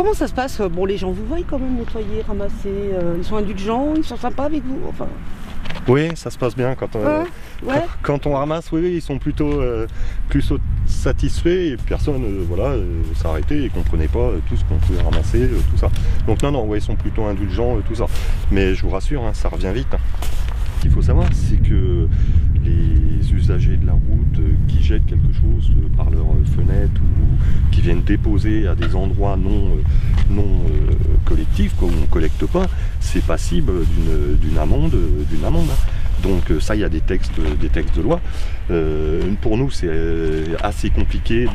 Comment ça se passe? Bon, les gens vous voient quand même nettoyer, ramasser, ils sont indulgents, ils sont sympas avec vous, enfin... Oui, ça se passe bien quand quand on ramasse, oui, ils sont plutôt satisfaits et personne s'est arrêté et comprenait pas tout ce qu'on pouvait ramasser, tout ça. Donc non, ouais, ils sont plutôt indulgents, tout ça. Mais je vous rassure, ça revient vite. Ce qu'il faut savoir, c'est que les usagers de la route qui jettent quelque chose par leur fenêtre ou qui viennent déposer à des endroits non collectifs, où on ne collecte pas, c'est passible d'une amende. Donc ça, il y a des textes de loi. Pour nous, c'est assez compliqué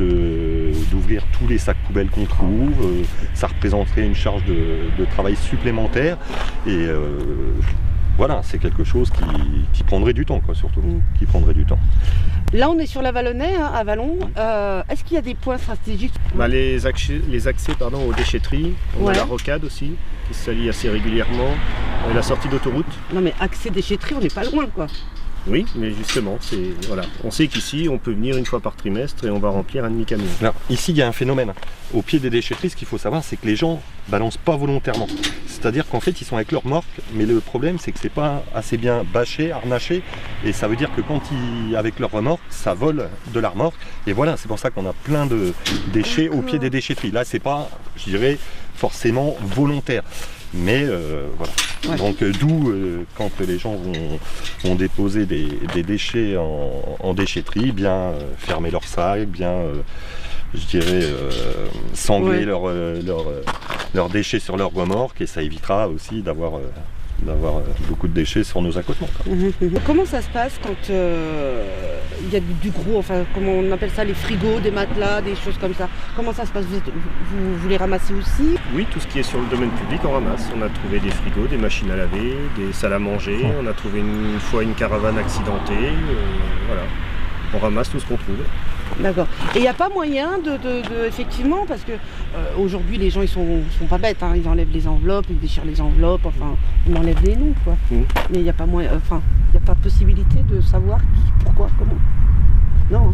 d'ouvrir tous les sacs poubelles qu'on trouve. Ça représenterait une charge de travail supplémentaire. Et voilà, c'est quelque chose qui prendrait du temps, surtout. Qui prendrait du temps. Là, on est sur la Vallonnais, à Vallon. Est-ce qu'il y a des points stratégiques? Les accès aux déchetteries, on a la rocade aussi, qui se salit assez régulièrement, et la sortie d'autoroute. Non mais accès déchetterie, on n'est pas loin, quoi. Oui, mais justement, on sait qu'ici, on peut venir une fois par trimestre et on va remplir un demi-camion. Alors, ici, il y a un phénomène. Au pied des déchetteries, ce qu'il faut savoir, c'est que les gens balancent pas volontairement. C'est-à-dire qu'en fait, ils sont avec leur remorque, mais le problème, c'est que c'est pas assez bien bâché, harnaché, et ça veut dire que quand avec leur remorque, ça vole de la remorque, et voilà, c'est pour ça qu'on a plein de déchets au pied des déchetteries. Là, c'est pas, je dirais, forcément volontaire. Mais voilà. Ouais. Donc d'où quand les gens vont déposer des déchets en déchetterie, bien fermer leur sac, bien je dirais sangler leurs déchets sur leur remorque, et ça évitera aussi d'avoir beaucoup de déchets sur nos accotements. Comment ça se passe quand il y a du gros, enfin comment on appelle ça, les frigos, des matelas, des choses comme ça? Comment ça se passe? Vous les ramassez aussi? Oui, tout ce qui est sur le domaine public, on ramasse. On a trouvé des frigos, des machines à laver, des salles à manger. On a trouvé une fois une caravane accidentée. Voilà, on ramasse tout ce qu'on trouve. D'accord. Et il n'y a pas moyen effectivement, parce que aujourd'hui les gens ils sont pas bêtes, ils enlèvent les enveloppes, ils déchirent les enveloppes, enfin on enlève les noms, quoi. Mais il n'y a pas moyen, il n'y a pas possibilité de savoir qui, pourquoi, comment. Non.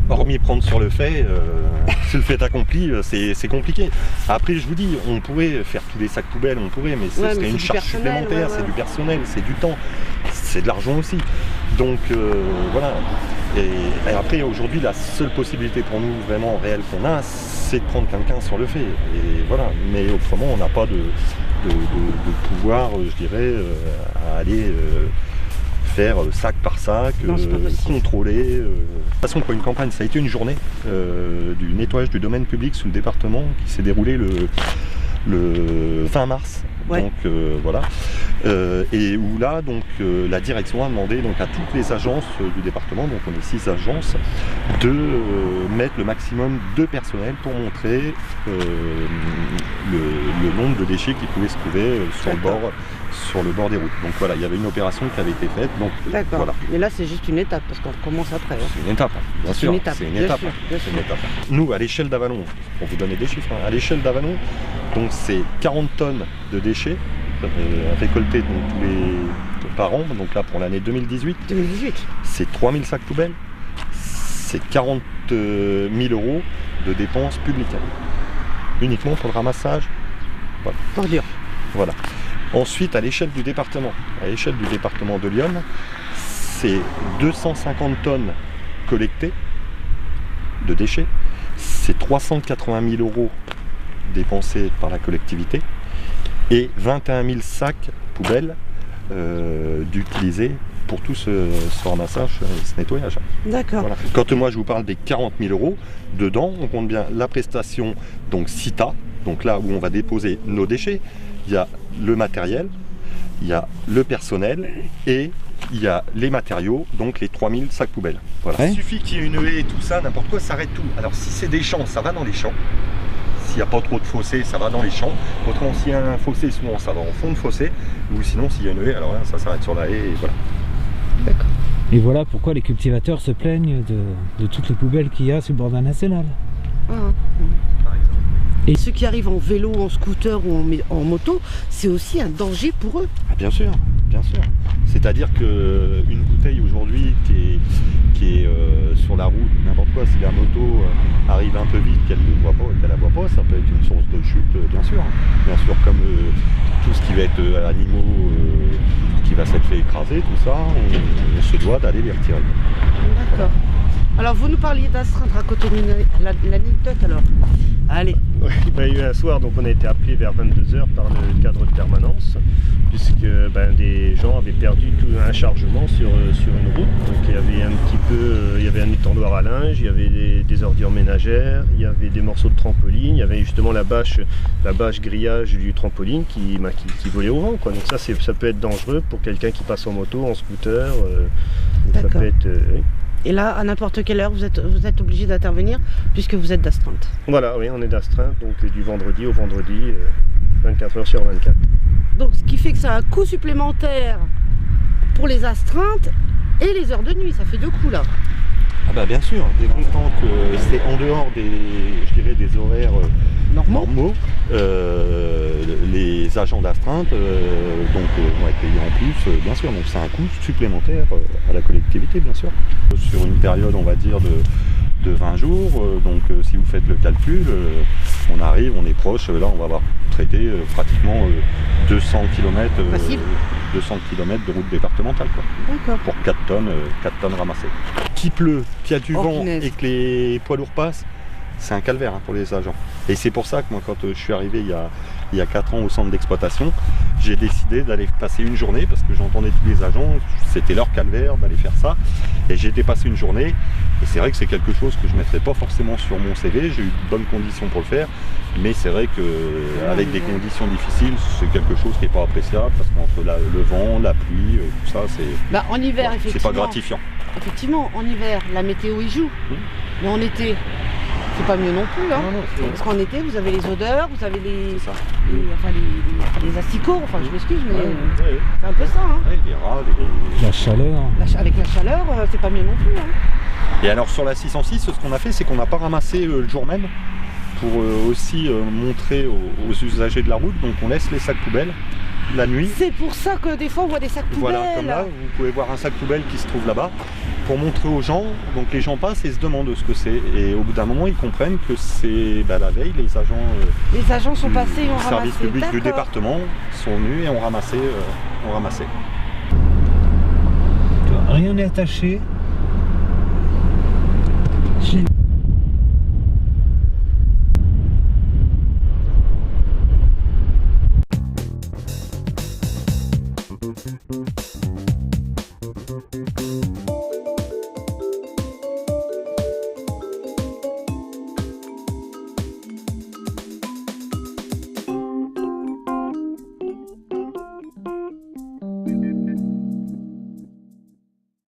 Hormis prendre sur le fait, si le fait accompli, c'est compliqué. Après, je vous dis, on pourrait faire tous les sacs poubelles, mais ce serait une charge supplémentaire, c'est du personnel, c'est du temps, c'est de l'argent aussi. Donc voilà. Et après, aujourd'hui, la seule possibilité pour nous, vraiment réelle qu'on a, c'est de prendre quelqu'un sur le fait. Et voilà. Mais autrement, on n'a pas de pouvoir, je dirais, à aller faire sac par sac, contrôler. De toute façon, pour une campagne, ça a été une journée du nettoyage du domaine public sous le département qui s'est déroulée le 20 mars. Ouais. Donc voilà, et où là la direction a demandé à toutes les agences du département, donc on est 6 agences, de mettre le maximum de personnel pour montrer le nombre de déchets qui pouvaient se trouver sur le bord des routes. Donc voilà, il y avait une opération qui avait été faite. D'accord. Voilà. Mais là c'est juste une étape parce qu'on recommence après. C'est une étape, bien sûr. C'est une étape. Nous, à l'échelle d'Avallon, pour vous donner des chiffres, à l'échelle d'Avallon, donc c'est 40 tonnes de déchets récoltés par an. Donc là pour l'année 2018, c'est 3000 sacs poubelles, c'est 40 000 € de dépenses publiques. Uniquement pour le ramassage. Voilà. Ordure. Voilà. Ensuite, à l'échelle du département de Lyon, c'est 250 tonnes collectées de déchets, c'est 380 000 € dépensés par la collectivité et 21 000 sacs poubelles d'utiliser pour tout ce ramassage et ce nettoyage. D'accord. Voilà. Quand moi je vous parle des 40 000 €, dedans on compte bien la prestation, donc CITA, donc là où on va déposer nos déchets, il y a le matériel, il y a le personnel et il y a les matériaux, donc les 3000 sacs poubelles. Voilà. Ouais. Il suffit qu'il y ait une haie et tout ça, n'importe quoi, ça arrête tout. Alors si c'est des champs, ça va dans les champs. S'il n'y a pas trop de fossés, ça va dans les champs. Autrement, s'il y a un fossé, souvent ça va en fond de fossé. Ou sinon, s'il y a une haie, alors là, ça s'arrête sur la haie et voilà. D'accord. Et voilà pourquoi les cultivateurs se plaignent de toutes les poubelles qu'il y a sur le bord national. Et ceux qui arrivent en vélo, en scooter ou en moto, c'est aussi un danger pour eux. Ah, bien sûr, bien sûr. C'est-à-dire qu'une bouteille aujourd'hui qui est sur la route, n'importe quoi. Si la moto arrive un peu vite, qu'elle ne voit pas, qu'elle la voit pas, ça peut être une source de chute, bien sûr. Bien sûr, comme tout ce qui va être animaux qui va s'être fait écraser, tout ça, on se doit d'aller les retirer. D'accord. Alors vous nous parliez d'astreinte, racontez-nous l'anecdote alors. Allez. Oui, il y a eu un soir, donc on a été appelé vers 22h par le cadre de permanence, puisque des gens avaient perdu tout un chargement sur une route. Donc il y avait un étendoir à linge, il y avait des ordures ménagères, il y avait des morceaux de trampoline, il y avait justement la bâche grillage du trampoline qui volait au vent, quoi. Donc ça peut être dangereux pour quelqu'un qui passe en moto, en scooter. Ça peut être, oui. Et là, à n'importe quelle heure, vous êtes obligé d'intervenir puisque vous êtes d'astreinte. Voilà, oui, on est d'astreinte, donc du vendredi au vendredi, 24 heures sur 24. Donc ce qui fait que ça a un coût supplémentaire pour les astreintes et les heures de nuit, ça fait 2 coups là. Ah bah bien sûr, dès l'instant que c'est en dehors des horaires normaux, les agents d'astreinte vont être payés en plus, bien sûr, donc c'est un coût supplémentaire à la collectivité, bien sûr. Sur une période, on va dire, de 20 jours, donc si vous faites le calcul, on est proche, là on va avoir traité pratiquement 200 km, 200 km de route départementale, quoi. D'accord. Pour 4 tonnes ramassées. Qu'il pleut, qu'il y a du vent et que les poids lourds passent, c'est un calvaire pour les agents. Et c'est pour ça que moi, quand je suis arrivé il y a 4 ans au centre d'exploitation, j'ai décidé d'aller passer une journée, parce que j'entendais tous les agents, c'était leur calvaire d'aller faire ça. Et j'ai été passer une journée, et c'est vrai que c'est quelque chose que je ne mettrais pas forcément sur mon CV, j'ai eu de bonnes conditions pour le faire, mais c'est vrai qu'avec des conditions difficiles, c'est quelque chose qui n'est pas appréciable, parce qu'entre le vent, la pluie, tout ça, c'est en hiver, effectivement, c'est pas gratifiant. Effectivement, en hiver, la météo y joue, mais en été, c'est pas mieux non plus, hein. Non, parce qu'en été, vous avez les odeurs, vous avez les asticots, enfin je m'excuse, mais c'est un peu ça. Hein. Ouais, les rats, La chaleur. Avec la chaleur, c'est pas mieux non plus. Hein. Et alors sur la 606, ce qu'on a fait, c'est qu'on n'a pas ramassé le jour même, pour aussi montrer aux usagers de la route, donc on laisse les sacs poubelles la nuit. C'est pour ça que des fois on voit des sacs poubelles. Voilà, comme là, vous pouvez voir un sac poubelle qui se trouve là-bas, pour montrer aux gens, donc les gens passent et se demandent ce que c'est, et au bout d'un moment ils comprennent que c'est la veille, les agents sont passés et ont ramassé. Service public du département sont venus et ont ramassé. Rien n'est attaché.